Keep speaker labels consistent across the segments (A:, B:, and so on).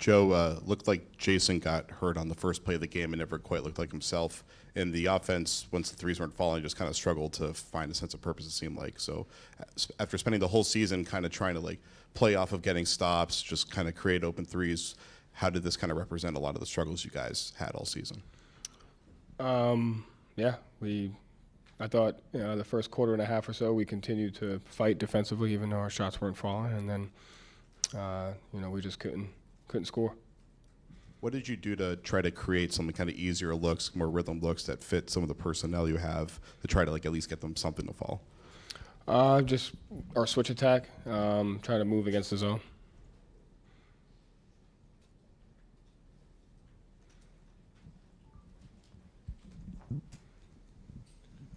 A: Joe, looked like Jason got hurt on the first play of the game and never quite looked like himself. And the offense, once the threes weren't falling, just kind of struggled to find a sense of purpose, it seemed like. So after spending the whole season kind of trying to like play off of getting stops, just kind of create open threes, how did this kind of represent a lot of the struggles you guys had all season?
B: Yeah, I thought the first quarter and a half or so we continued to fight defensively, even though our shots weren't falling, and then we just couldn't score.
A: What did you do to try to create some kind of easier looks, more rhythm looks that fit some of the personnel you have to try to like at least get them something to fall?
B: Just our switch attack, trying to move against the zone.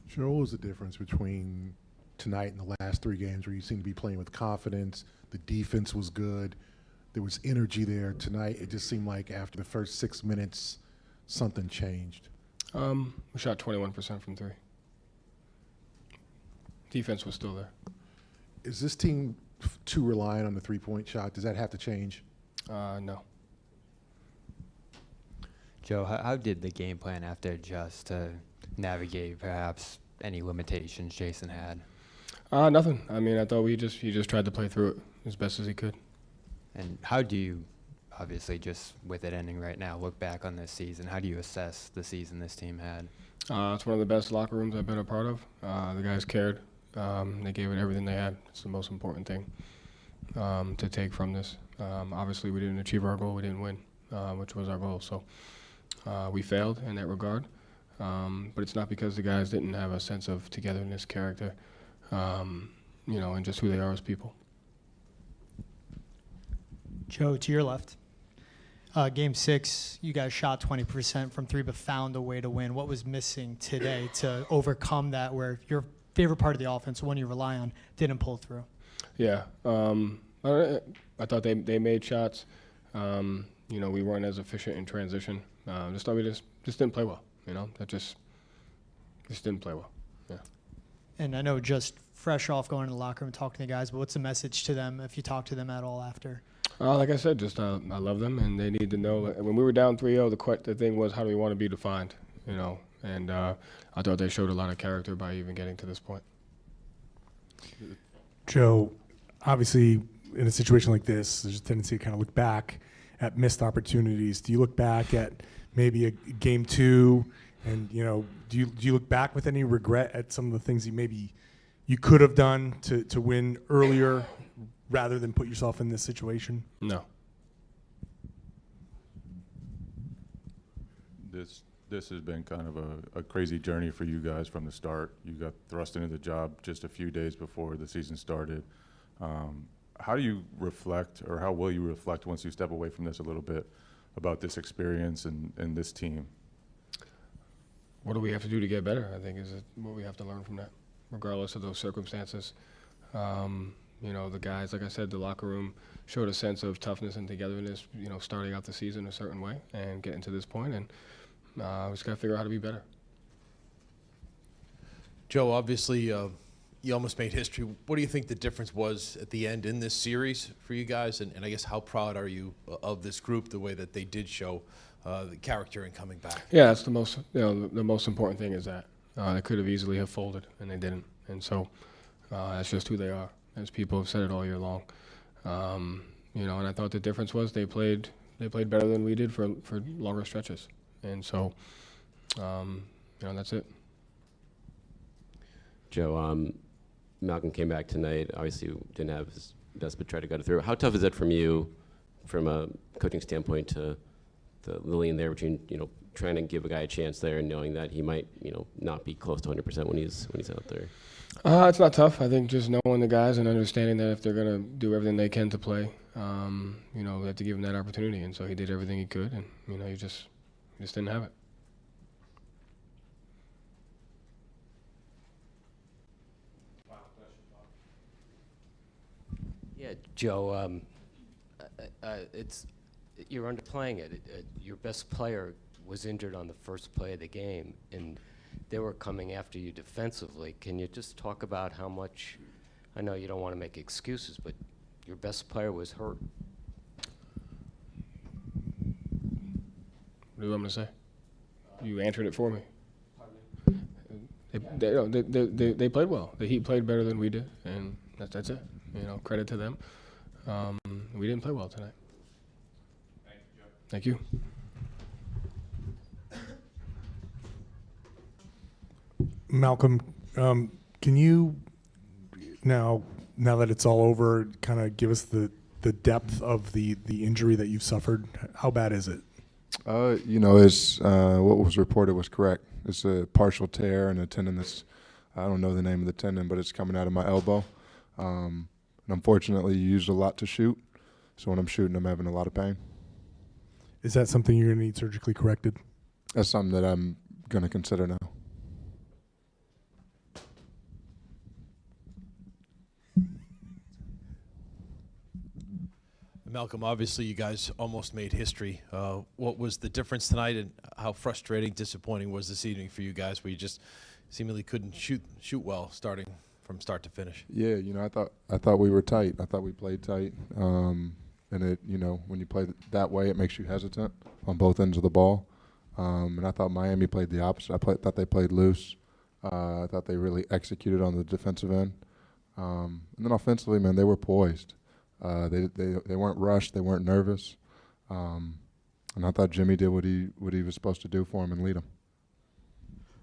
C: Joe, what was the difference between tonight and the last three games where you seem to be playing with confidence, the defense was good, there was energy there? Tonight, it just seemed like after the first 6 minutes, something changed.
B: We shot 21% from three. Defense was still there.
C: Is this team too reliant on the three-point shot? Does that have to change?
B: No.
D: Joe, how did the game plan have to adjust to navigate perhaps any limitations Jason had?
B: Nothing. I mean, I thought he just tried to play through it as best as he could.
D: And how do you, obviously just with it ending right now, look back on this season? How do you assess the season this team had?
B: It's one of the best locker rooms I've been a part of. The guys cared. They gave it everything they had. It's the most important thing to take from this. Obviously, we didn't achieve our goal. We didn't win, which was our goal. So we failed in that regard. But it's not because the guys didn't have a sense of togetherness, character, and just who they are as people.
E: Joe, to your left. Game 6, you guys shot 20% from three, but found a way to win. What was missing today to overcome that, where your favorite part of the offense, the one you rely on, didn't pull through?
B: Yeah, I thought they made shots. We weren't as efficient in transition. Just thought we just didn't play well. That just didn't play well. Yeah.
E: And I know just fresh off going to the locker room, talking to the guys, but what's the message to them if you talk to them at all after?
B: Like I said, just I love them, and they need to know that when we were down 3-0, the thing was, how do we want to be defined? And I thought they showed a lot of character by even getting to this point.
F: Joe, obviously in a situation like this, there's a tendency to kind of look back at missed opportunities. Do you look back at maybe a game 2, and do you look back with any regret at some of the things you could have done to win earlier rather than put yourself in this situation?
B: No.
G: This has been kind of a crazy journey for you guys from the start. You got thrust into the job just a few days before the season started. How do you reflect, or how will you reflect once you step away from this a little bit, about this experience and this team?
B: What do we have to do to get better, I think, is what we have to learn from that, regardless of those circumstances. The guys, like I said, the locker room showed a sense of toughness and togetherness, starting out the season a certain way and getting to this point, and we just got to figure out how to be better.
H: Joe, obviously, you almost made history. What do you think the difference was at the end in this series for you guys? And I guess how proud are you of this group, the way that they did show the character in coming back?
B: Yeah, that's the most important thing is that. They could have easily have folded, and they didn't. And so that's just who they are, as people have said it all year long. And I thought the difference was they played better than we did for longer stretches. And so, that's it.
I: Joe, Malcolm came back tonight. Obviously, didn't have his best, but tried to get it through. How tough is it from you, from a coaching standpoint, to the Lillian there between trying to give a guy a chance there and knowing that he might not be close to 100% when he's out there?
B: It's not tough. I think just knowing the guys and understanding that if they're gonna do everything they can to play, they have to give him that opportunity. And so he did everything he could, and he just didn't have it.
J: Yeah, Joe, you're underplaying it. Your best player was injured on the first play of the game, and they were coming after you defensively. Can you just talk about how much, I know you don't want to make excuses, but your best player was hurt?
B: What do you want me to say? You answered it for me. They played well. The Heat played better than we did, and that's it. Credit to them. We didn't play well tonight. Thank you.
F: Malcolm, can you now that it's all over, kind of give us the depth of the injury that you've suffered? How bad is it?
K: It's what was reported was correct. It's a partial tear in a tendon that's, I don't know the name of the tendon, but it's coming out of my elbow. And unfortunately, you used a lot to shoot, so when I'm shooting, I'm having a lot of pain.
F: Is that something you're going to need surgically corrected?
K: That's something that I'm going to consider now.
H: Malcolm, obviously you guys almost made history. What was the difference tonight, and how frustrating, disappointing was this evening for you guys, where you just seemingly couldn't shoot well starting from start to finish?
K: Yeah, I thought we were tight. I thought we played tight. And it, when you play that way, it makes you hesitant on both ends of the ball. And I thought Miami played the opposite. Thought they played loose. I thought they really executed on the defensive end. And then offensively, man, they were poised. They weren't rushed. They weren't nervous. And I thought Jimmy did what he was supposed to do for him and lead him.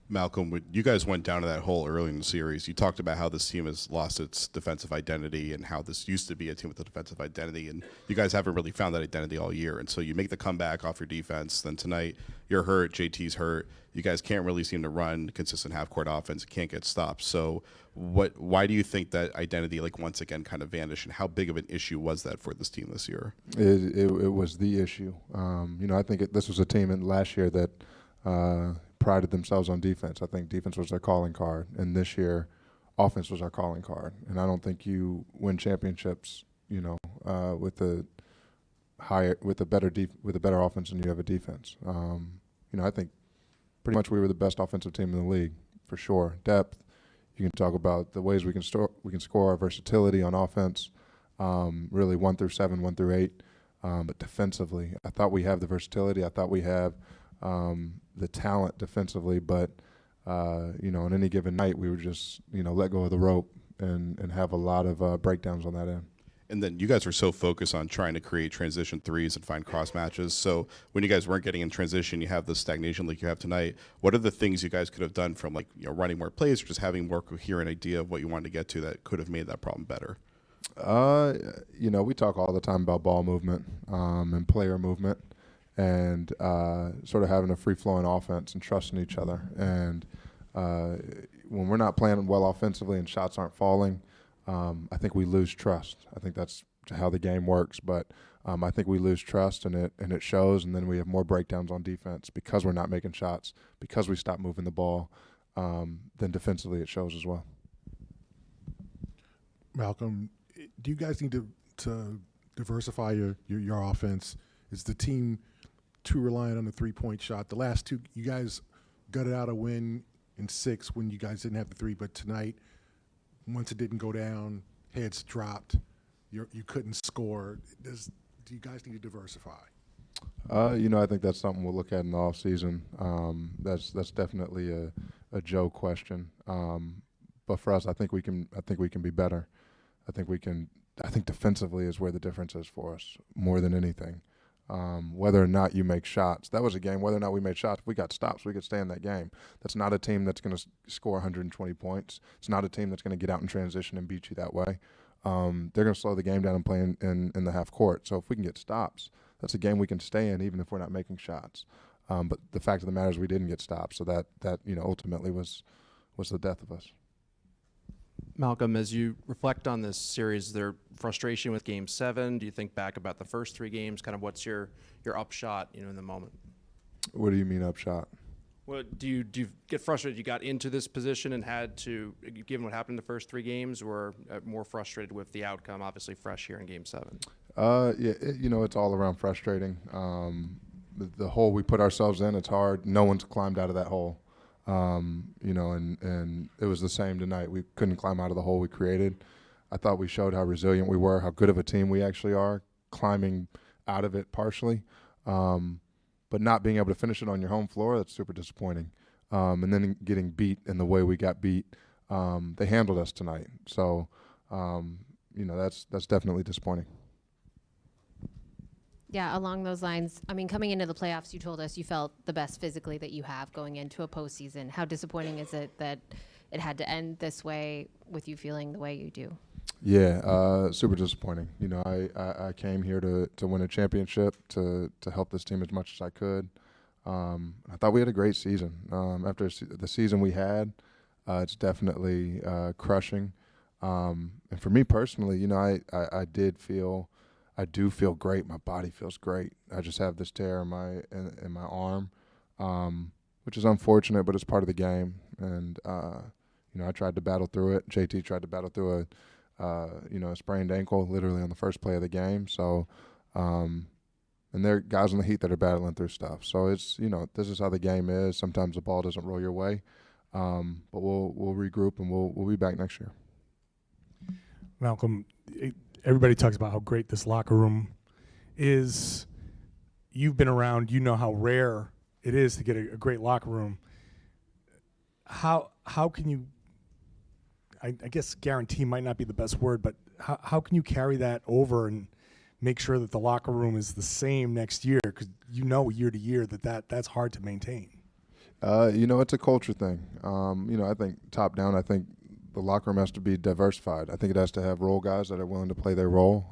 A: Malcolm, when you guys went down to that hole early in the series, you talked about how this team has lost its defensive identity and how this used to be a team with a defensive identity, and you guys haven't really found that identity all year. And so you make the comeback off your defense. Then tonight you're hurt, JT's hurt. You guys can't really seem to run consistent half-court offense. Can't get stops. So why do you think that identity, once again, kind of vanished, and how big of an issue was that for this team this year?
K: It was the issue. I think this was a team in last year that prided themselves on defense. I think defense was their calling card, and this year, offense was our calling card. And I don't think you win championships, with a better offense than you have a defense. I think pretty much we were the best offensive team in the league for sure. Depth. You can talk about the ways we can score, our versatility on offense, really 1 through 7, 1 through 8. But defensively, I thought we have the versatility. I thought we have the talent defensively, but on any given night we would just let go of the rope and have a lot of breakdowns on that end.
A: And then you guys were so focused on trying to create transition threes and find cross matches. So when you guys weren't getting in transition, you have the stagnation like you have tonight. What are the things you guys could have done from running more plays or just having more coherent idea of what you wanted to get to that could have made that problem better?
K: We talk all the time about ball movement and player movement, and sort of having a free-flowing offense and trusting each other. And when we're not playing well offensively and shots aren't falling, I think we lose trust. I think that's how the game works. But I think we lose trust, and it shows. And then we have more breakdowns on defense because we're not making shots, because we stop moving the ball. Then defensively, it shows as well.
C: Malcolm, do you guys need to diversify your offense? Is the team too reliant on the three-point shot? The last two, you guys gutted out a win in 6 when you guys didn't have the three, but tonight, once it didn't go down, heads dropped, you couldn't score. Do you guys need to diversify?
K: I think that's something we'll look at in the offseason. That's definitely a Joe question. But for us, I think we can be better. I think defensively is where the difference is for us more than anything. Whether or not you make shots. That was a game, whether or not we made shots, if we got stops, we could stay in that game. That's not a team that's going to score 120 points. It's not a team that's going to get out in transition and beat you that way. They're going to slow the game down and play in the half court. So if we can get stops, that's a game we can stay in even if we're not making shots. But the fact of the matter is we didn't get stops, so that ultimately was the death of us.
L: Malcolm, as you reflect on this series, is there frustration with Game 7? Do you think back about the first 3 games? Kind of what's your upshot, in the moment?
K: What do you mean upshot?
L: Well, do you get frustrated you got into this position and had to, given what happened in the first 3 games, or more frustrated with the outcome, obviously fresh here in Game 7?
K: Yeah, it's all around frustrating. The hole we put ourselves in, it's hard. No one's climbed out of that hole. And it was the same tonight. We couldn't climb out of the hole we created. I thought we showed how resilient we were, how good of a team we actually are, climbing out of it partially. But but not being able to finish it on your home floor, that's super disappointing. And then getting beat in the way we got beat, they handled us tonight. So, that's definitely disappointing.
M: Yeah, along those lines, I mean, coming into the playoffs, you told us you felt the best physically that you have going into a postseason. How disappointing is it that it had to end this way with you feeling the way you do?
K: Yeah, super disappointing. I came here to win a championship, to help this team as much as I could. I thought we had a great season. After the season we had, it's definitely crushing. And for me personally, I do feel great. My body feels great. I just have this tear in my arm, which is unfortunate, but it's part of the game. And I tried to battle through it. JT tried to battle through a sprained ankle literally on the first play of the game. So, and there are guys on the Heat that are battling through stuff. So it's this is how the game is. Sometimes the ball doesn't roll your way, but we'll regroup and we'll be back next year.
F: Malcolm, everybody talks about how great this locker room is. You've been around, you know how rare it is to get a great locker room. How can you, I guess guarantee might not be the best word, but how can you carry that over and make sure that the locker room is the same next year? Because year to year that's hard to maintain.
K: It's a culture thing. I think top down, I think the locker room has to be diversified. I think it has to have role guys that are willing to play their role,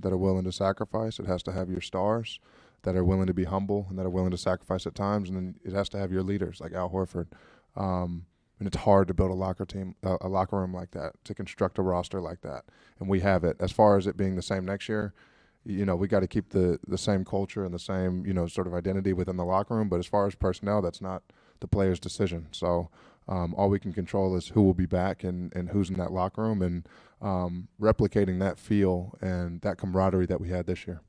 K: that are willing to sacrifice. It has to have your stars that are willing to be humble and that are willing to sacrifice at times. And then it has to have your leaders like Al Horford. And it's hard to build a locker room like that, to construct a roster like that. And we have it. As far as it being the same next year, we got to keep the same culture and the same, sort of identity within the locker room. But as far as personnel, that's not the player's decision. So all we can control is who will be back and who's in that locker room, and replicating that feel and that camaraderie that we had this year.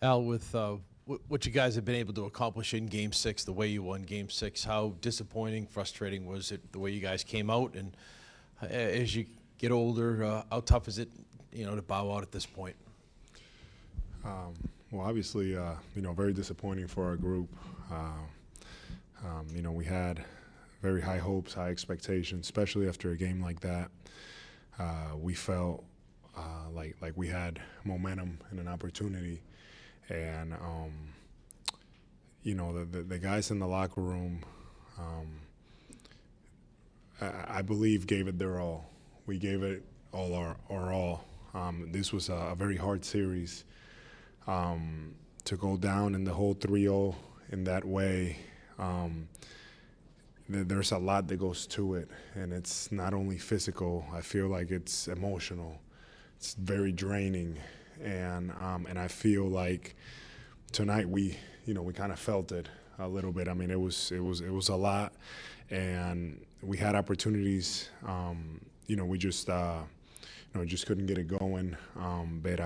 H: Al, with what you guys have been able to accomplish in Game 6, the way you won Game 6, how disappointing, frustrating was it the way you guys came out? And as you get older, how tough is it, to bow out at this point?
N: Well, obviously, very disappointing for our group. We had very high hopes, high expectations, especially after a game like that. We felt like we had momentum and an opportunity. And, the guys in the locker room, I believe, gave it their all. We gave it all our all. This was a very hard series. To go down in the whole 3-0 in that way, there's a lot that goes to it. And it's not only physical. I feel like it's emotional. It's very draining. And I feel like tonight we kind of felt it a little bit. I mean, it was a lot, and we had opportunities. We just just couldn't get it going. But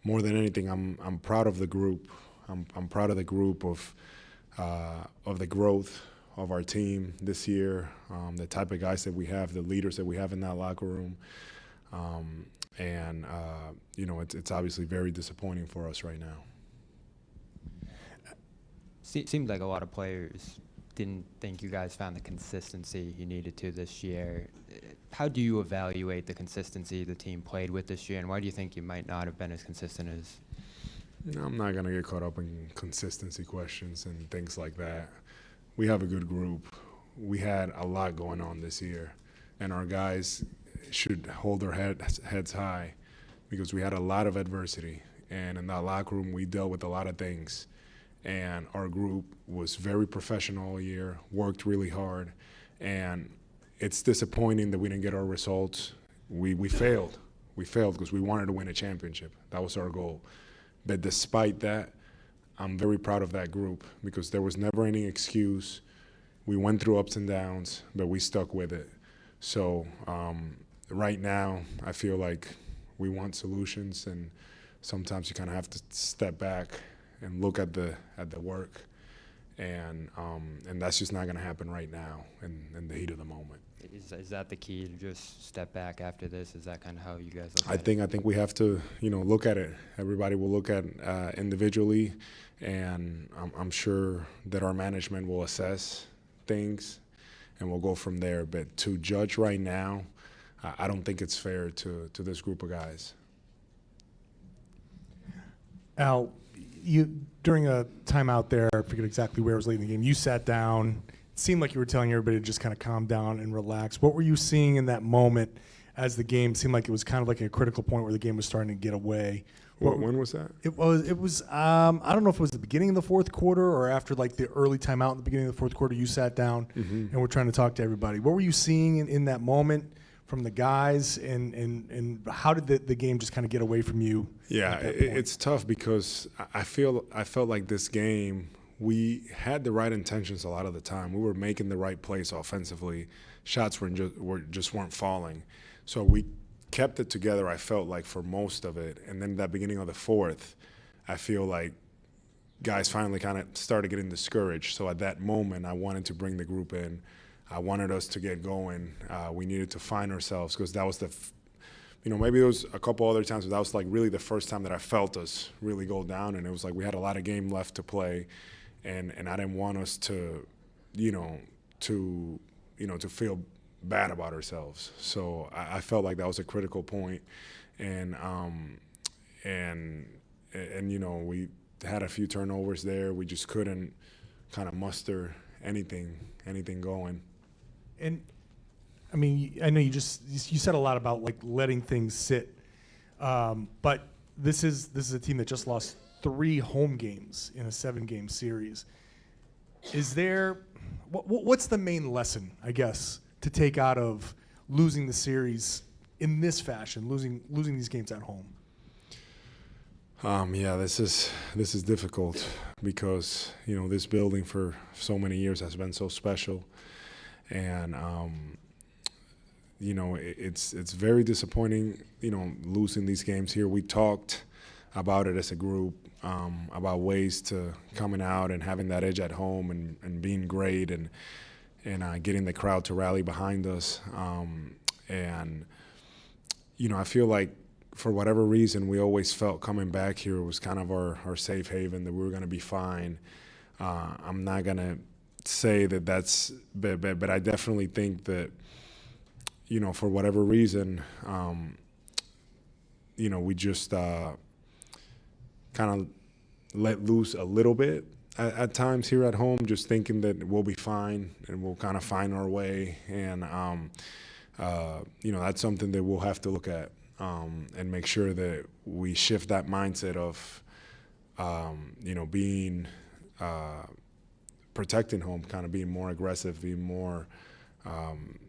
N: more than anything, I'm proud of the group. I'm proud of the group of the growth of our team this year. The type of guys that we have, the leaders that we have in that locker room. It's obviously very disappointing for us right now.
D: Seemed like a lot of players didn't think you guys found the consistency you needed to this year. How do you evaluate the consistency the team played with this year, and why do you think you might not have been as consistent as?
N: I'm not going to get caught up in consistency questions and things like that. We have a good group. We had a lot going on this year, and our guys should hold their heads high, because we had a lot of adversity, and in that locker room we dealt with a lot of things, and our group was very professional all year, worked really hard, and it's disappointing that we didn't get our results. We failed because we wanted to win a championship. That was our goal. But despite that, I'm very proud of that group, because there was never any excuse. We went through ups and downs, but we stuck with it. So right now, I feel like we want solutions, and sometimes you kind of have to step back and look at the work, and that's just not going to happen right now in the heat of the moment.
D: Is that the key, to just step back after this? Is that kind of how you guys look
N: I
D: at it?
N: think we have to, look at it. Everybody will look at individually, and I'm sure that our management will assess things, and we'll go from there. But to judge right now, I don't think it's fair to this group of guys.
F: Al, you during a timeout there, I forget exactly where it was late in the game, you sat down. It seemed like you were telling everybody to just kind of calm down and relax. What were you seeing in that moment as the game seemed like it was kind of like a critical point where the game was starting to get away?
N: When was that?
F: It was I don't know if it was the beginning of the fourth quarter or after like the early timeout in the beginning of the fourth quarter. You sat down and were trying to talk to everybody. What were you seeing in that moment from the guys, and how did the game just kind of get away from you?
N: Yeah, it's tough because I felt like this game, we had the right intentions a lot of the time. We were making the right plays offensively. Shots just weren't falling. So we kept it together, I felt like, for most of it. And then that beginning of the fourth, I feel like guys finally kind of started getting discouraged. So at that moment, I wanted to bring the group in. I wanted us to get going. We needed to find ourselves, because that was maybe there was a couple other times, but that was like really the first time that I felt us really go down. And it was like we had a lot of game left to play. And I didn't want us to feel bad about ourselves. So I felt like that was a critical point. And we had a few turnovers there. We just couldn't kind of muster anything going.
F: And I mean, I know you said a lot about like letting things sit, but this is a team that just lost 3 home games in a 7-game series. Is there what's the main lesson, I guess, to take out of losing the series in this fashion, losing these games at home?
N: Yeah, this is difficult because this building for so many years has been so special, and it's very disappointing losing these games here. We talked about it as a group, about ways to coming out and having that edge at home and being great and getting the crowd to rally behind us. I feel like for whatever reason, we always felt coming back here was kind of our safe haven, that we were going to be fine. I'm not going to say that that's, but I definitely think that, for whatever reason, we just kind of let loose a little bit at times here at home, just thinking that we'll be fine and we'll kind of find our way. And, that's something that we'll have to look at and make sure that we shift that mindset of, being protecting home, kind of being more aggressive, being more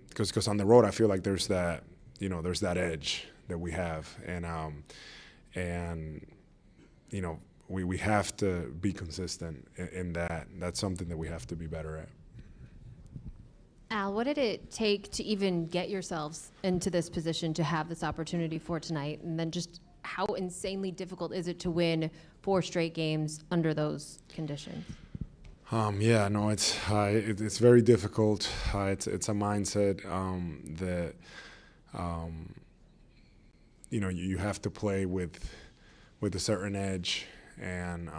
N: because on the road I feel like there's that edge that we have, and we have to be consistent in that. That's something that we have to be better at.
M: Al, what did it take to even get yourselves into this position to have this opportunity for tonight? And then just how insanely difficult is it to win 4 straight games under those conditions?
N: It's very difficult. It's a mindset that you have to play with a certain edge and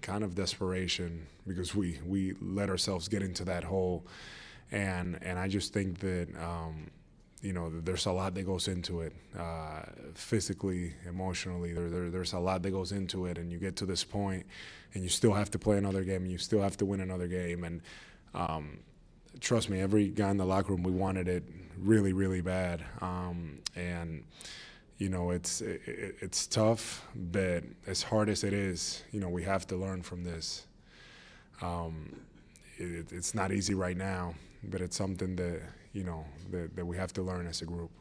N: kind of desperation, because we let ourselves get into that hole, and I just think that there's a lot that goes into it, physically, emotionally. There's a lot that goes into it, and you get to this point, and you still have to play another game, and you still have to win another game. And trust me, every guy in the locker room, we wanted it really, really bad. It's tough, but as hard as it is, we have to learn from this. It's not easy right now, but it's something that that we have to learn as a group.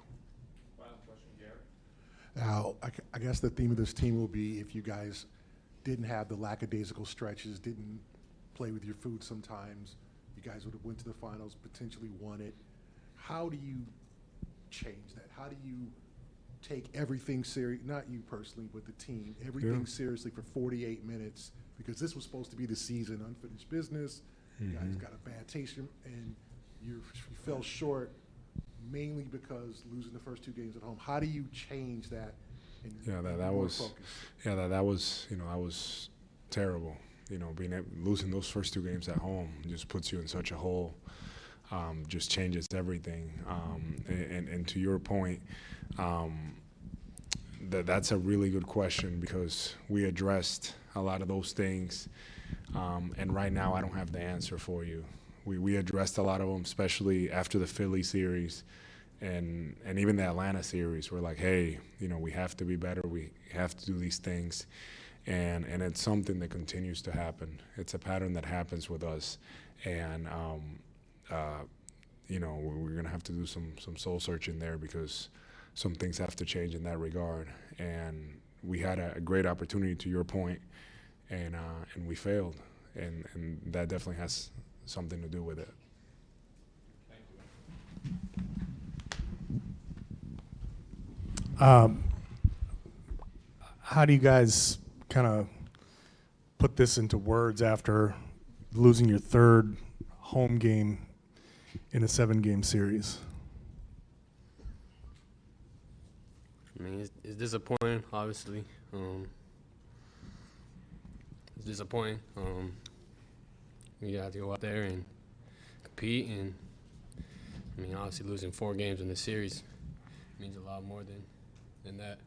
G: Final question, Garrett.
C: Now, I guess the theme of this team will be, if you guys didn't have the lackadaisical stretches, didn't play with your food sometimes, you guys would have went to the finals, potentially won it. how do you change that? How do you take everything serious, not you personally, but the team, everything seriously for 48 minutes? Because this was supposed to be the season, unfinished business. You guys got a bad taste, and you fell short mainly because losing the first 2 games at home. How do you change that? And
N: that was that was that was terrible. Losing those first 2 games at home just puts you in such a hole. Just changes everything. And to your point, that's a really good question because we addressed a lot of those things. And right now, I don't have the answer for you. We addressed a lot of them, especially after the Philly series and even the Atlanta series. We're like, hey, we have to be better. We have to do these things. And it's something that continues to happen. It's a pattern that happens with us. And, we're going to have to do some soul searching there because some things have to change in that regard. And we had a great opportunity, to your point, and we failed. And that definitely has something to do with it.
F: How do you guys kind of put this into words after losing your 3rd home game in a 7-game series?
O: I mean, it's disappointing, obviously. It's disappointing. We got to go out there and compete, and I mean, obviously losing 4 games in the series means a lot more than that.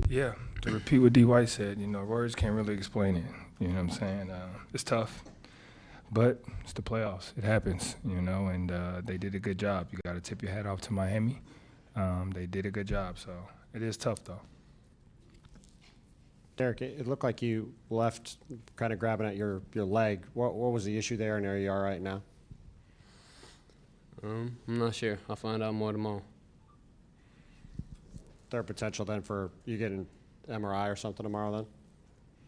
B: Yeah, to repeat what D. White said, words can't really explain it. You know what I'm saying? It's tough, but it's the playoffs. It happens, and they did a good job. You got to tip your hat off to Miami. They did a good job, so it is tough, though.
P: Derek, it looked like you left kind of grabbing at your leg. What was the issue there, and are you all right now?
O: I'm not sure. I'll find out more tomorrow.
P: Is there potential then for you getting MRI or something tomorrow then?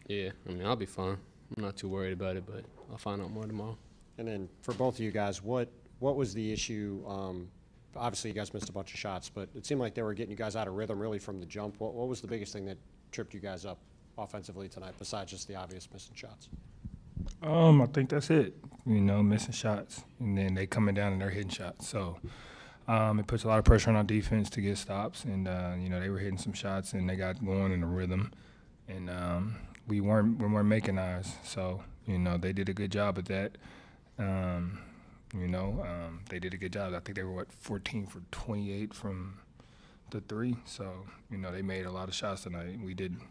O: Yeah, I mean, I'll be fine. I'm not too worried about it, but I'll find out more tomorrow.
P: And then for both of you guys, what was the issue? Obviously, you guys missed a bunch of shots, but it seemed like they were getting you guys out of rhythm really from the jump. What was the biggest thing that tripped you guys up offensively tonight, besides just the obvious missing shots?
B: I think that's it. Missing shots, and then they coming down and they're hitting shots. So it puts a lot of pressure on our defense to get stops, and they were hitting some shots and they got going in a rhythm, and we weren't making ours. So they did a good job at that. They did a good job. I think they were 14 for 28 from the 3. So they made a lot of shots tonight. We didn't.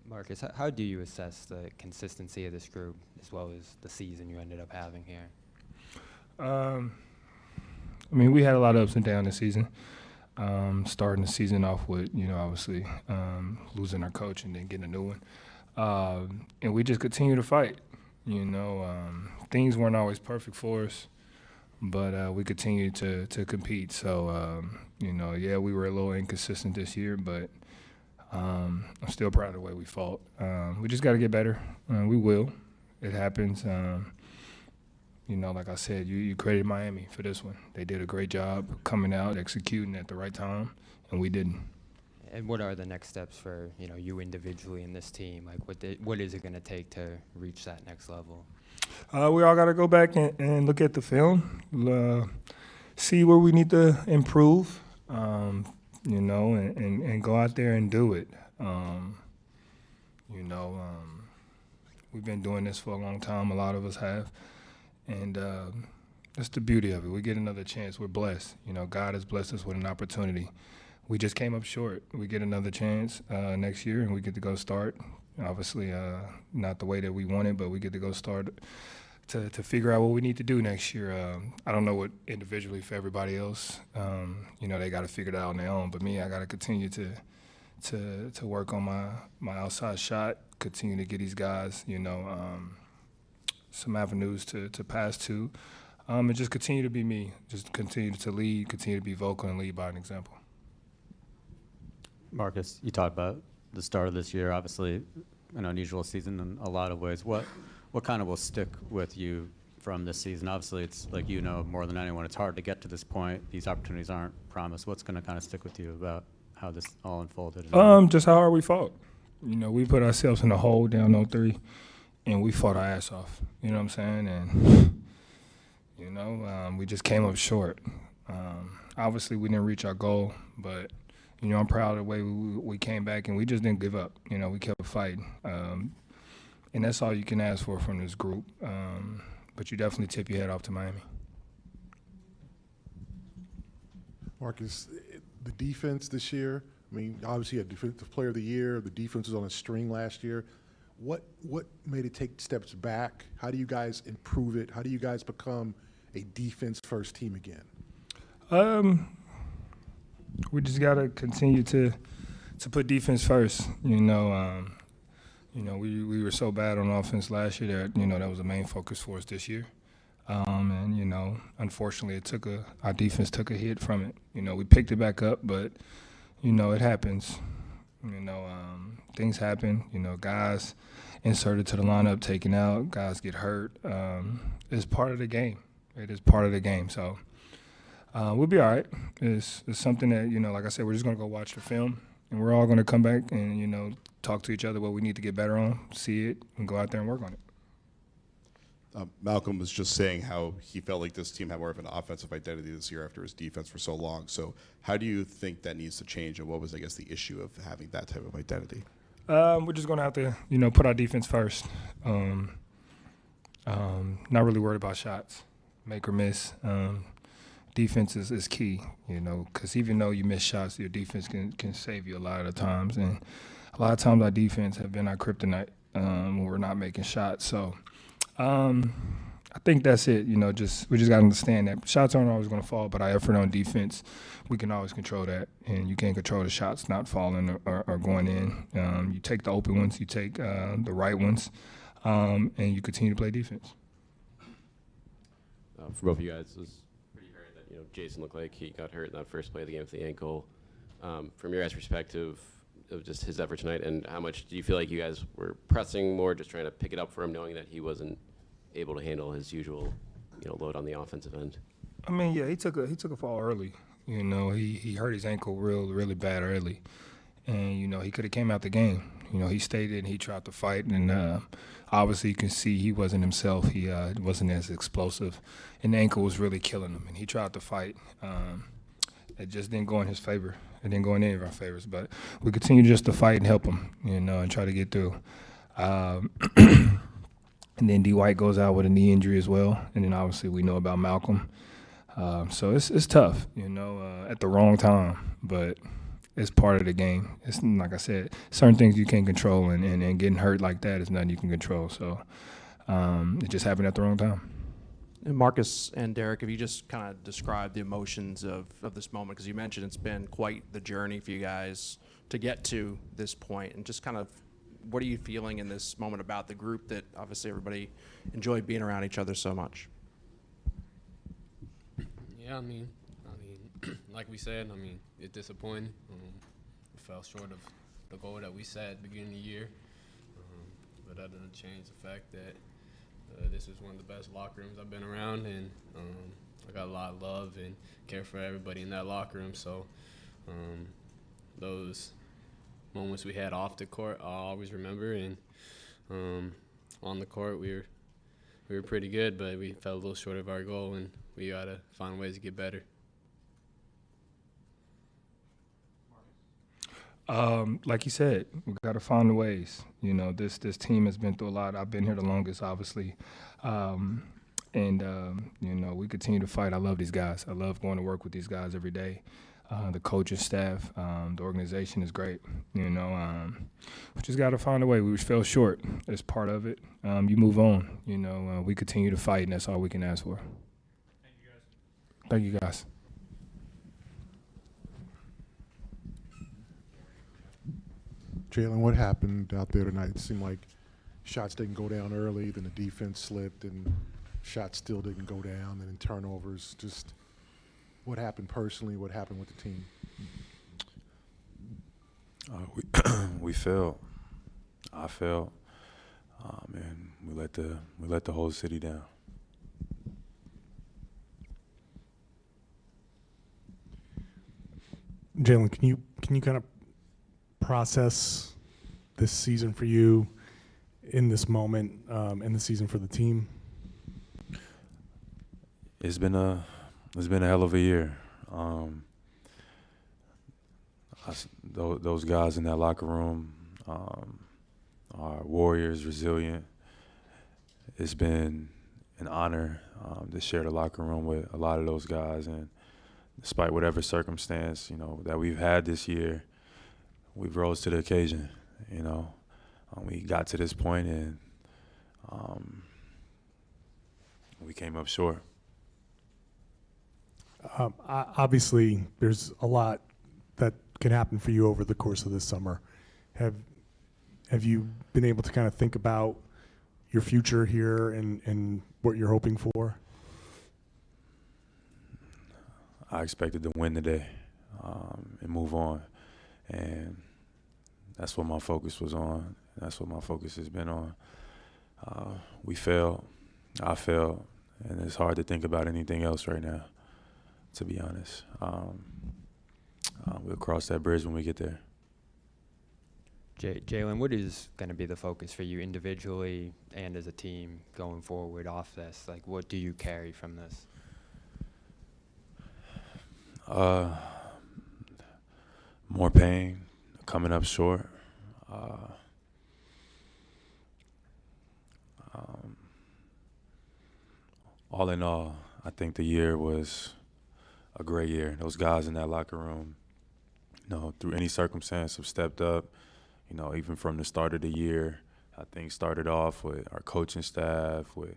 D: Marcus, how do you assess the consistency of this group as well as the season you ended up having here?
B: I mean, we had a lot of ups and downs this season. Starting the season off with, obviously losing our coach and then getting a new one. And we just continue to fight. Things weren't always perfect for us, but we continued to compete. So, we were a little inconsistent this year, but I'm still proud of the way we fought. We just got to get better. We will. It happens. Like I said, you credited Miami for this one. They did a great job coming out, executing at the right time, and we didn't.
D: And what are the next steps for you individually in this team? Like, what is it going to take to reach that next level?
B: We all got to go back and look at the film, see where we need to improve, and go out there and do it. We've been doing this for a long time. A lot of us have. And that's the beauty of it. We get another chance. We're blessed. God has blessed us with an opportunity. We just came up short. We get another chance next year, and we get to go start. Obviously, not the way that we wanted, but we get to go start to figure out what we need to do next year. I don't know what individually for everybody else. They got to figure it out on their own. But me, I got to continue to work on my outside shot, continue to get these guys, some avenues to pass to, and just continue to be me, just continue to lead, continue to be vocal and lead by an example.
Q: Marcus, you talked about the start of this year, obviously an unusual season in a lot of ways. What kind of will stick with you from this season? Obviously, it's like you know more than anyone, it's hard to get to this point. These opportunities aren't promised. What's going to kind of stick with you about how this all unfolded?
B: Just how hard we fought. You know, we put ourselves in a hole down 0-3, and we fought our ass off. You know what I'm saying? And, you know, we just came up short. Obviously, we didn't reach our goal, but, you know, I'm proud of the way we came back, and we just didn't give up. You know, we kept fighting. And that's all you can ask for from this group. But you definitely tip your head off to Miami.
C: Marcus, the defense this year, I mean, obviously you had Defensive Player of the Year. The defense was on a string last year. What made it take steps back? How do you guys improve it? How do you guys become a defense-first team again?
B: We just got to continue to put defense first. You know, we were so bad on offense last year that, you know, that was the main focus for us this year. And, you know, unfortunately our defense took a hit from it. You know, we picked it back up, but, you know, it happens. You know, things happen. You know, guys inserted to the lineup, taken out, guys get hurt. It's part of the game. It is part of the game. So we'll be all right. It's something that, you know, like I said, we're just going to go watch the film, and we're all going to come back and, you know, talk to each other what we need to get better on, see it, and go out there and work on it.
A: Malcolm was just saying how he felt like this team had more of an offensive identity this year after his defense for so long. So how do you think that needs to change, and what was, I guess, the issue of having that type of identity?
B: We're just going to have to, you know, put our defense first. Not really worried about shots, make or miss. Defense is key, you know, because even though you miss shots, your defense can save you a lot of times. And a lot of times our defense have been our kryptonite when we're not making shots. So I think that's it. You know, we just got to understand that shots aren't always going to fall, but our effort on defense, we can always control that. And you can't control the shots not falling or going in. You take the open ones, you take the right ones, and you continue to play defense.
I: For both of you guys, it was pretty hurt that, you know, Jason looked like he got hurt in that first play of the game with the ankle. From your guys' perspective of just his effort tonight, and how much do you feel like you guys were pressing more, just trying to pick it up for him, knowing that he wasn't able to handle his usual, you know, load on the offensive end?
B: I mean, yeah, he took a fall early. You know, he hurt his ankle really bad early, and you know he could have came out the game. You know, he stayed in, he tried to fight, and obviously you can see he wasn't himself. He wasn't as explosive, and the ankle was really killing him. And he tried to fight. It just didn't go in his favor. It didn't go in any of our favors. But we continue just to fight and help him, you know, and try to get through. And then D. White goes out with a knee injury as well. And then obviously we know about Malcolm. So it's tough, you know, at the wrong time. But it's part of the game. It's like I said, certain things you can't control, and getting hurt like that is nothing you can control. So it just happened at the wrong time.
L: And Marcus and Derek, if you just kind of describe the emotions of this moment, because you mentioned it's been quite the journey for you guys to get to this point, and just kind of what are you feeling in this moment about the group that obviously everybody enjoyed being around each other so much?
O: Yeah, I mean, like we said, I mean, it's disappointing. We fell short of the goal that we set at the beginning of the year. But that doesn't change the fact that this is one of the best locker rooms I've been around, and I got a lot of love and care for everybody in that locker room. So those moments we had off the court, I'll always remember. And on the court, we were pretty good, but we fell a little short of our goal, and we got to find ways to get better.
B: Like you said, we got to find the ways. You know, this team has been through a lot. I've been here the longest, obviously. You know, we continue to fight. I love these guys. I love going to work with these guys every day. The coaching staff, the organization is great. You know, we just got to find a way. We fell short. It's part of it. You move on. You know, we continue to fight, and that's all we can ask for. Thank you, guys. Thank you, guys.
C: Jalen, what happened out there tonight? It seemed like shots didn't go down early, then the defense slipped, and shots still didn't go down, and then turnovers. Just what happened personally? What happened with the team?
G: We failed. I failed, and we let the whole city down.
F: Jalen, can you kind of process this season for you in this moment, and the season for the team?
R: It's been a hell of a year. Those guys in that locker room are warriors, resilient. It's been an honor to share the locker room with a lot of those guys, and despite whatever circumstance that we've had this year, we've rose to the occasion. We got to this point, and we came up short.
F: Obviously, there's a lot that can happen for you over the course of this summer. Have you been able to kind of think about your future here and what you're hoping for?
R: I expected to win today and move on, and that's what my focus was on. That's what my focus has been on. We failed. I failed, and it's hard to think about anything else right now, to be honest. We'll cross that bridge when we get there.
D: Jalen, what is going to be the focus for you individually and as a team going forward off this? Like, what do you carry from this?
R: More pain, coming up short. All in all, I think the year was a great year. Those guys in that locker room, through any circumstance have stepped up. Even from the start of the year, I think started off with our coaching staff, with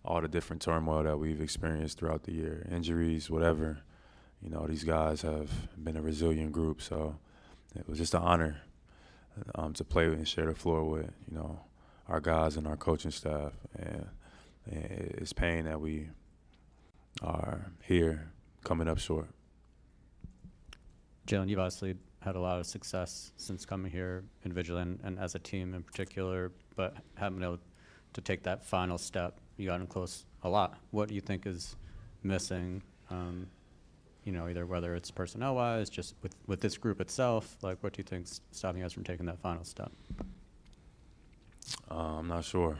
R: all the different turmoil that we've experienced throughout the year, injuries, whatever. These guys have been a resilient group, so it was just an honor to play with and share the floor with, our guys and our coaching staff. And it's pain that we are here coming up short.
Q: Jalen, you've obviously had a lot of success since coming here individually and as a team in particular, but haven't been able to take that final step. You got close a lot. What do you think is missing? Either whether it's personnel-wise, just with this group itself, like what do you think's stopping us from taking that final step?
R: I'm not sure.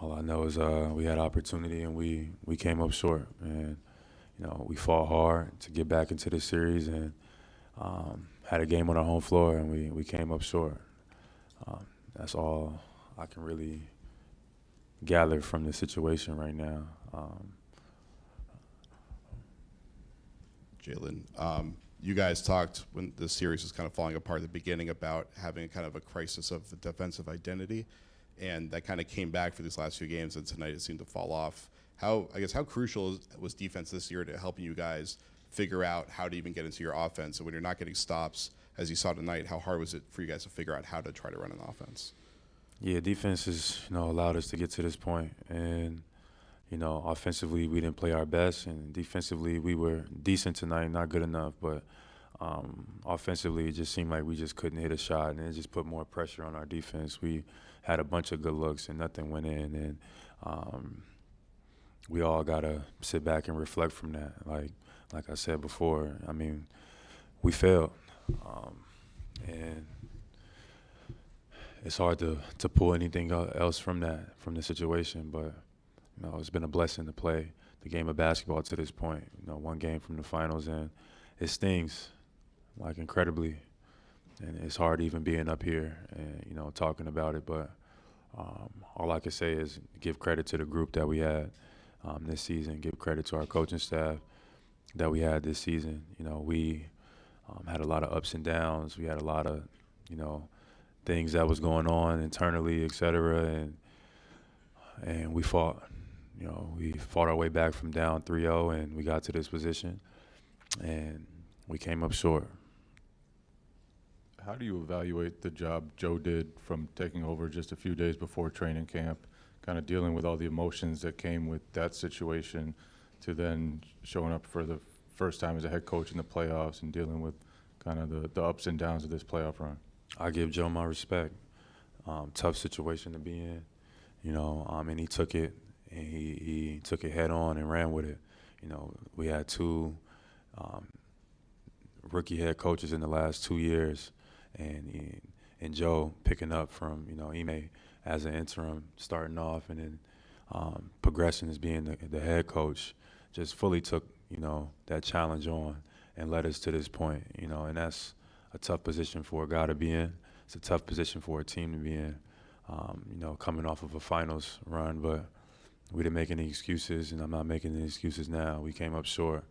R: All I know is we had opportunity and we came up short, and we fought hard to get back into the series and had a game on our home floor, and we came up short. That's all I can really gather from the situation right now.
A: Jalen, you guys talked when the series was kind of falling apart at the beginning about having kind of a crisis of the defensive identity, and that kind of came back for these last few games, and tonight it seemed to fall off. How crucial was defense this year to helping you guys figure out how to even get into your offense? And when you're not getting stops, as you saw tonight, how hard was it for you guys to figure out how to try to run an offense?
R: Yeah, defense has allowed us to get to this point, and offensively we didn't play our best, and defensively we were decent tonight, not good enough, but offensively it just seemed like we just couldn't hit a shot, and it just put more pressure on our defense. We had a bunch of good looks and nothing went in, and we all gotta sit back and reflect from that. Like I said before, I mean, we failed, and it's hard to pull anything else from the situation, but it's been a blessing to play the game of basketball to this point. One game from the finals, and it stings, incredibly, and it's hard even being up here and talking about it. But all I can say is give credit to the group that we had this season. Give credit to our coaching staff that we had this season. We had a lot of ups and downs. We had a lot of things that was going on internally, et cetera, and we fought. We fought our way back from down 3-0, and we got to this position, and we came up short.
G: How do you evaluate the job Joe did from taking over just a few days before training camp, kind of dealing with all the emotions that came with that situation, to then showing up for the first time as a head coach in the playoffs and dealing with kind of the ups and downs of this playoff run?
R: I give Joe my respect. Tough situation to be in, and he took it. And he took it head on and ran with it. We had two rookie head coaches in the last 2 years, and Joe picking up from Ime as an interim, starting off, and then progressing as being the head coach, just fully took that challenge on and led us to this point. And that's a tough position for a guy to be in. It's a tough position for a team to be in. Coming off of a finals run, but we didn't make any excuses, and I'm not making any excuses now. We came up short,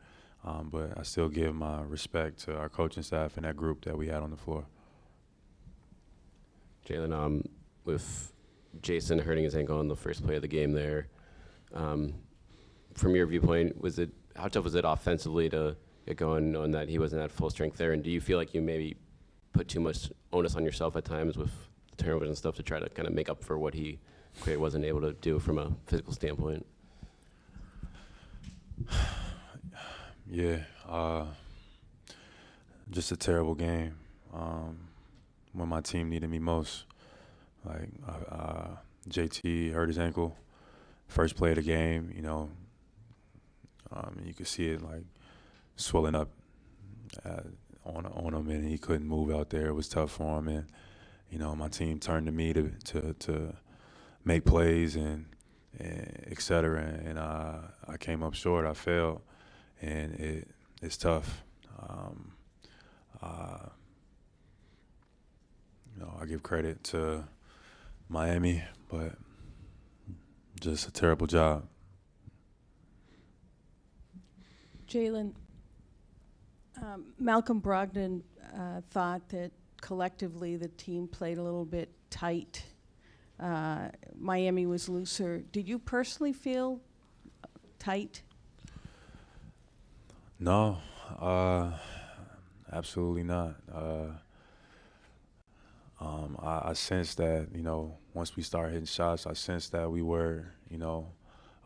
R: but I still give my respect to our coaching staff and that group that we had on the floor.
I: Jalen, with Jason hurting his ankle on the first play of the game there, from your viewpoint, how tough was it offensively to get going knowing that he wasn't at full strength there? And do you feel like you maybe put too much onus on yourself at times with the turnovers and stuff to try to kind of make up for what he clearly wasn't able to do from a physical standpoint?
R: Yeah, just a terrible game. When my team needed me most, like JT hurt his ankle, first play of the game. You could see it like swelling up on him, and he couldn't move out there. It was tough for him, and my team turned to me to make plays and et cetera. And I came up short. I failed, and it's tough. I give credit to Miami, but just a terrible job.
S: Jalen, Malcolm Brogdon thought that collectively the team played a little bit tight. Miami was looser. Did you personally feel tight?
R: No, absolutely not. I sensed that, once we started hitting shots, I sensed that we were, a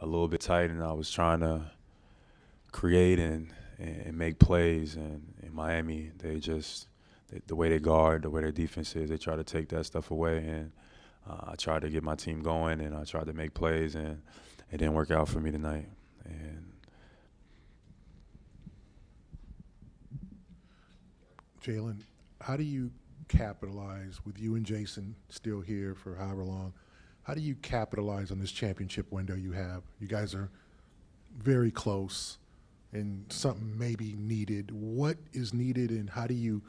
R: little bit tight, and I was trying to create and make plays. And in Miami, the way they guard, the way their defense is, they try to take that stuff away. And I tried to get my team going, and I tried to make plays, and it didn't work out for me tonight. And
C: Jalen, how do you capitalize with you and Jason still here for however long? How do you capitalize on this championship window you have? You guys are very close, and something may be needed. What is needed, and how do you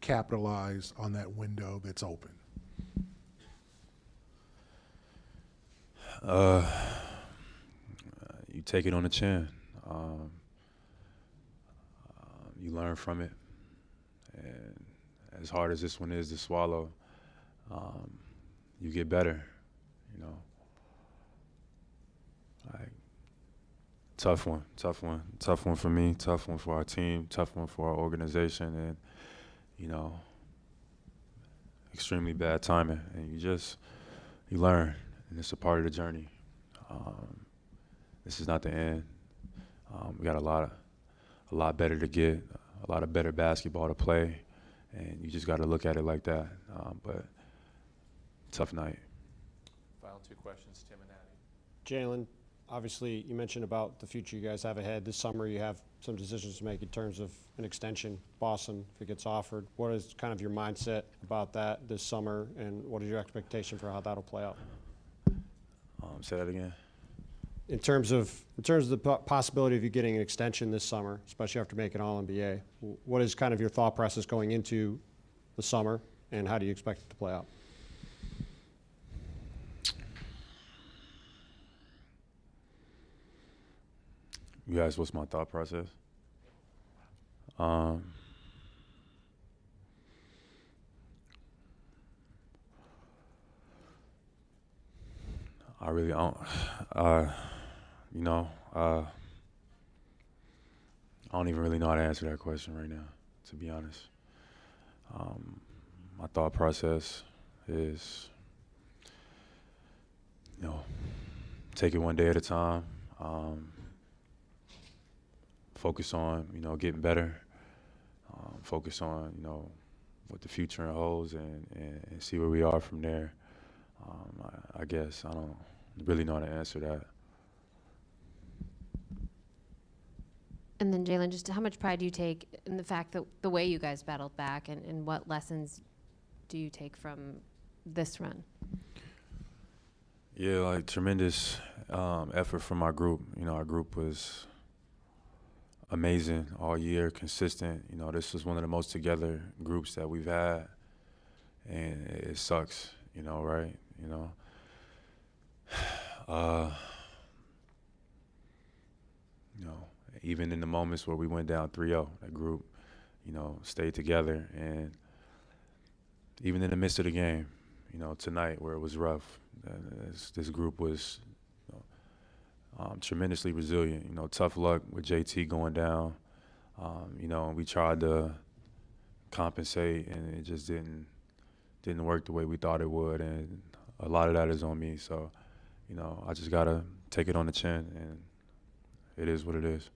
C: capitalize on that window that's open?
R: You take it on the chin. You learn from it. And as hard as this one is to swallow, you get better, Like, tough one for me, tough one for our team, tough one for our organization, and, extremely bad timing. And you learn, and it's a part of the journey. This is not the end. We got a lot better to get, a lot of better basketball to play, and you just got to look at it like that. But tough night.
L: Final two questions, Tim and Abby.
P: Jalen, obviously you mentioned about the future you guys have ahead. This summer you have some decisions to make in terms of an extension. Boston, if it gets offered, what is kind of your mindset about that this summer, and what is your expectation for how that'll play out?
R: Say that again.
P: In terms of the possibility of you getting an extension this summer, especially after making All-NBA, what is kind of your thought process going into the summer, and how do you expect it to play out?
R: You asked what's my thought process? I really don't. I don't even really know how to answer that question right now, to be honest. My thought process is, take it one day at a time. Focus on, getting better. Focus on, what the future holds, and see where we are from there. I guess I don't really know how to answer that.
M: And then Jalen, just how much pride do you take in the fact that the way you guys battled back, and what lessons do you take from this run?
R: Yeah, like tremendous effort from our group. You know, our group was amazing all year, consistent. You know, this was one of the most together groups that we've had, and it sucks, you know, right? You know, you know, even in the moments where we went down 3-0, that group, you know, stayed together. And even in the midst of the game, you know, tonight where it was rough, this group was tremendously resilient. You know, tough luck with JT going down. You know, and we tried to compensate, and it just didn't work the way we thought it would. And a lot of that is on me. So, you know, I just gotta take it on the chin, and it is what it is.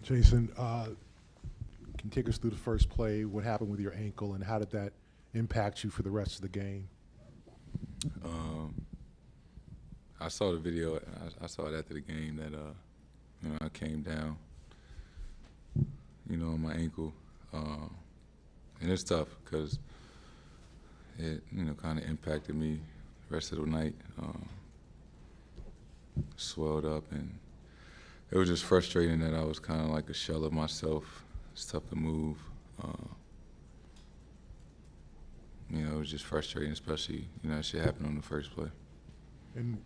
C: Jason, can you take us through the first play? What happened with your ankle, and how did that impact you for the rest of the game?
T: I saw the video. I saw it after the game that you know, I came down, you know, on my ankle, and it's tough because it, you know, kind of impacted me the rest of the night. Swelled up, and it was just frustrating that I was kind of like a shell of myself. It's tough to move. You know, it was just frustrating, especially, you know, that shit happened on the first play.
C: And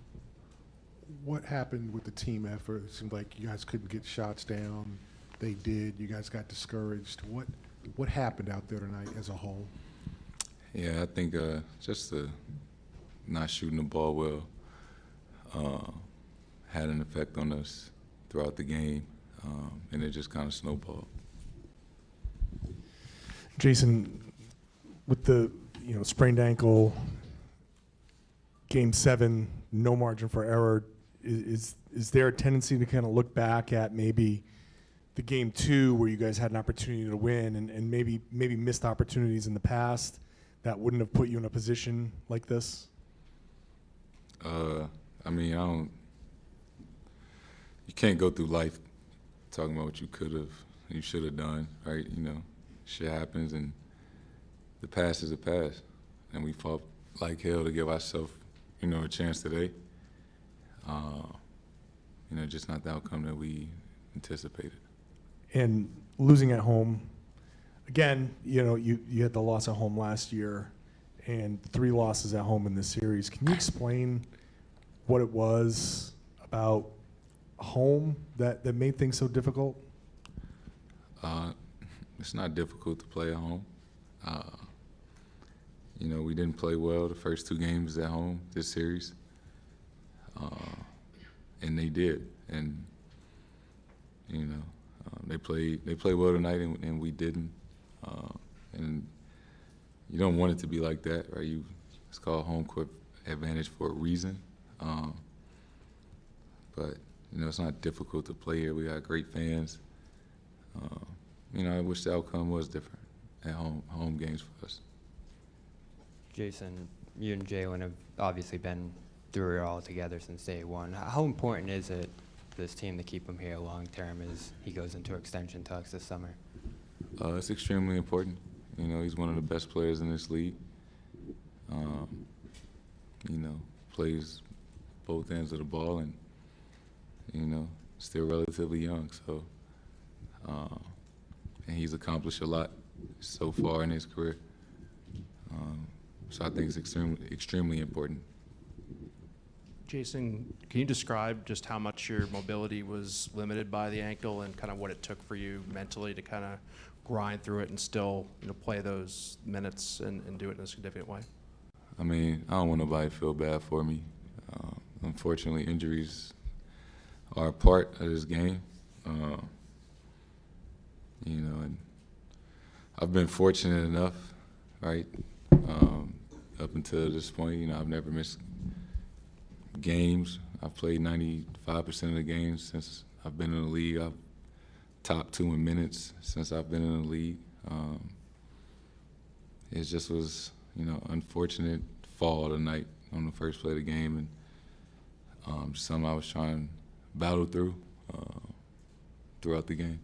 C: what happened with the team effort? It seemed like you guys couldn't get shots down. They did. You guys got discouraged. What happened out there tonight as a whole?
T: Yeah, I think just the not shooting the ball well had an effect on us throughout the game, and it just kind of snowballed.
F: Jason, with the sprained ankle, Game 7, no margin for error, is there a tendency to kind of look back at maybe the Game 2 where you guys had an opportunity to win and maybe missed opportunities in the past that wouldn't have put you in a position like this?
T: I mean, you can't go through life talking about what you could have, you should have done, right? You know, shit happens, and the past is the past, and we fought like hell to give ourselves, you know, a chance today. You know, just not the outcome that we anticipated.
F: And losing at home, again, you had the loss at home last year and 3 losses at home in this series. Can you explain what it was about home that made things so difficult?
T: It's not difficult to play at home. You know, we didn't play well the first 2 games at home this series, and they did. And you know, they played well tonight, and we didn't. And you don't want it to be like that, right? It's called home court advantage for a reason. But you know, it's not difficult to play here. We got great fans. You know, I wish the outcome was different at home games for us.
D: Jason, you and Jalen have obviously been through it all together since day one. How important is it for this team to keep him here long term as he goes into extension talks this summer?
T: It's extremely important. You know, he's one of the best players in this league. You know, plays both ends of the ball, and you know, still relatively young. So, and he's accomplished a lot so far in his career. So I think it's extremely important.
L: Jason, can you describe just how much your mobility was limited by the ankle and kind of what it took for you mentally to kind of grind through it and still, you know, play those minutes and do it in a significant way?
T: I mean, I don't want nobody to feel bad for me. Unfortunately, injuries are a part of this game. You know, and I've been fortunate enough, right, up until this point. You know, I've never missed games. I've played 95% of the games since I've been in the league. I've top 2 in minutes since I've been in the league. It just was, you know, unfortunate fall tonight on the first play of the game, Something I was trying to battle through throughout the game.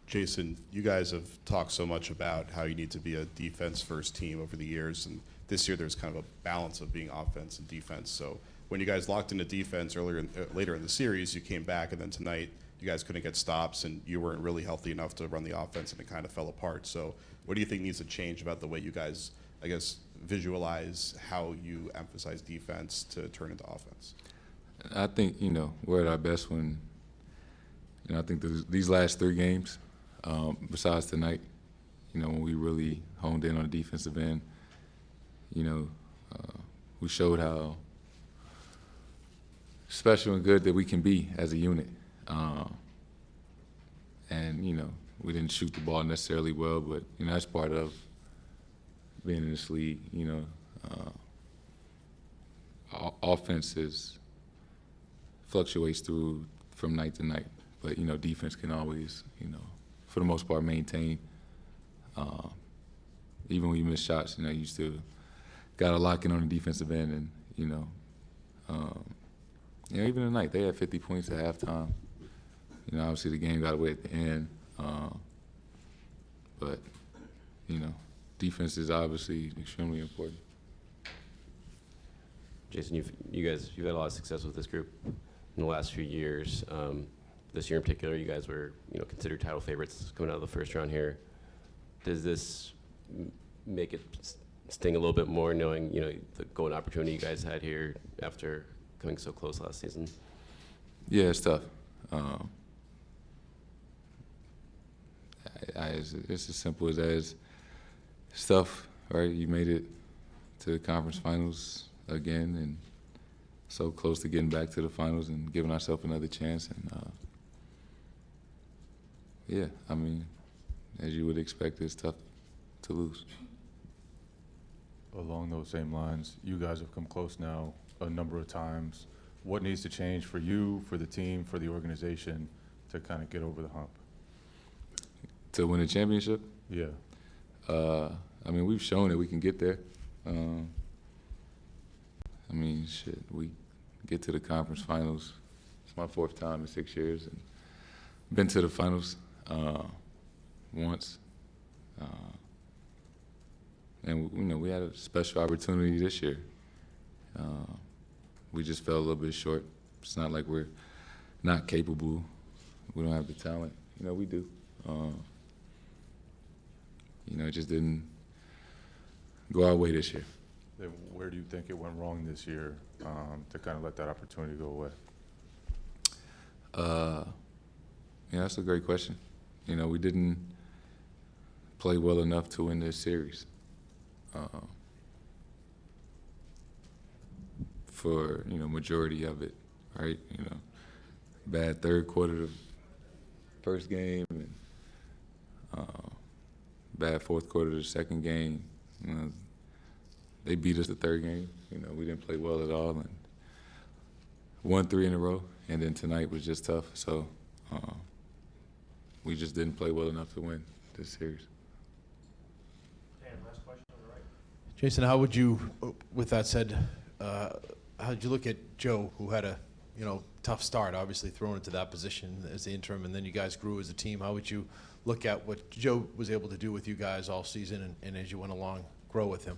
A: Jason, you guys have talked so much about how you need to be a defense-first team over the years, and this year there's kind of a balance of being offense and defense. So when you guys locked into defense later in the series, you came back, and then tonight you guys couldn't get stops, and you weren't really healthy enough to run the offense, and it kind of fell apart. So what do you think needs to change about the way you guys, I guess, visualize how you emphasize defense to turn into offense?
T: I think, we're at our best when, I think these last 3 games, besides tonight, when we really honed in on the defensive end, we showed how special and good that we can be as a unit. And, we didn't shoot the ball necessarily well, but, that's part of being in this league. Offense fluctuates from night to night, but, defense can always, for the most part, maintain. Even when you miss shots, you still got to lock in on the defensive end. And, even tonight, they had 50 points at halftime. Obviously the game got away at the end. But, defense is obviously extremely important.
I: Jason, you've had a lot of success with this group in the last few years. This year in particular, you guys were considered title favorites coming out of the first round here. Does this make it sting a little bit more, knowing the golden opportunity you guys had here after coming so close last season?
T: Yeah, it's tough. It's as simple as that. It's tough, right? You made it to the conference finals again, and so close to getting back to the finals and giving ourselves another chance. And yeah, I mean, as you would expect, it's tough to lose.
G: Along those same lines, you guys have come close now a number of times. What needs to change for you, for the team, for the organization to kind of get over the hump?
T: To win a championship?
G: Yeah.
T: I mean, we've shown that we can get there. We get to the conference finals. It's my 4th time in 6 years, and been to the finals once. And we had a special opportunity this year. We just fell a little bit short. It's not like we're not capable. We don't have the talent. We do. It just didn't go our way this year.
G: Then where do you think it went wrong this year to kind of let that opportunity go away?
T: That's a great question. We didn't play well enough to win this series. For majority of it, right? Bad 3rd quarter of first game, and bad 4th quarter of the 2nd game. They beat us the 3rd game. We didn't play well at all, and won 3 in a row. And then tonight was just tough. So we just didn't play well enough to win this series.
H: Last question on the right. Jason, how would you, with that said, how did you look at Joe, who had a tough start, obviously thrown into that position as the interim, and then you guys grew as a team? How would you look at what Joe was able to do with you guys all season, and as you went along, grow with him?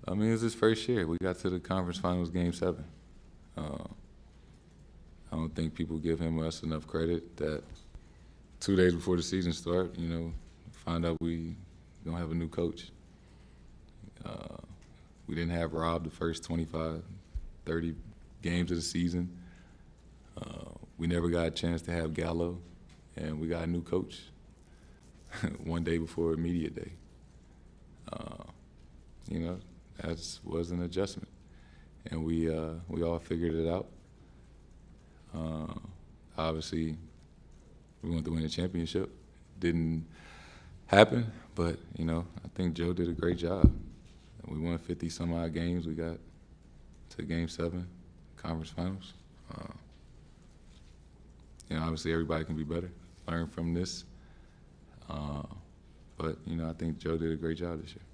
T: I mean, it was his first year. We got to the conference finals, Game 7. I don't think people give us enough credit that 2 days before the season start, find out we don't have a new coach. We didn't have Rob the first 25, 30 games of the season. We never got a chance to have Gallo, and we got a new coach 1 day before media day. That was an adjustment, and we all figured it out. Obviously, we wanted to win a championship. Didn't happen, but I think Joe did a great job. We won 50 some odd games. We got to Game 7, conference finals. Obviously everybody can be better, learn from this. But I think Joe did a great job this year.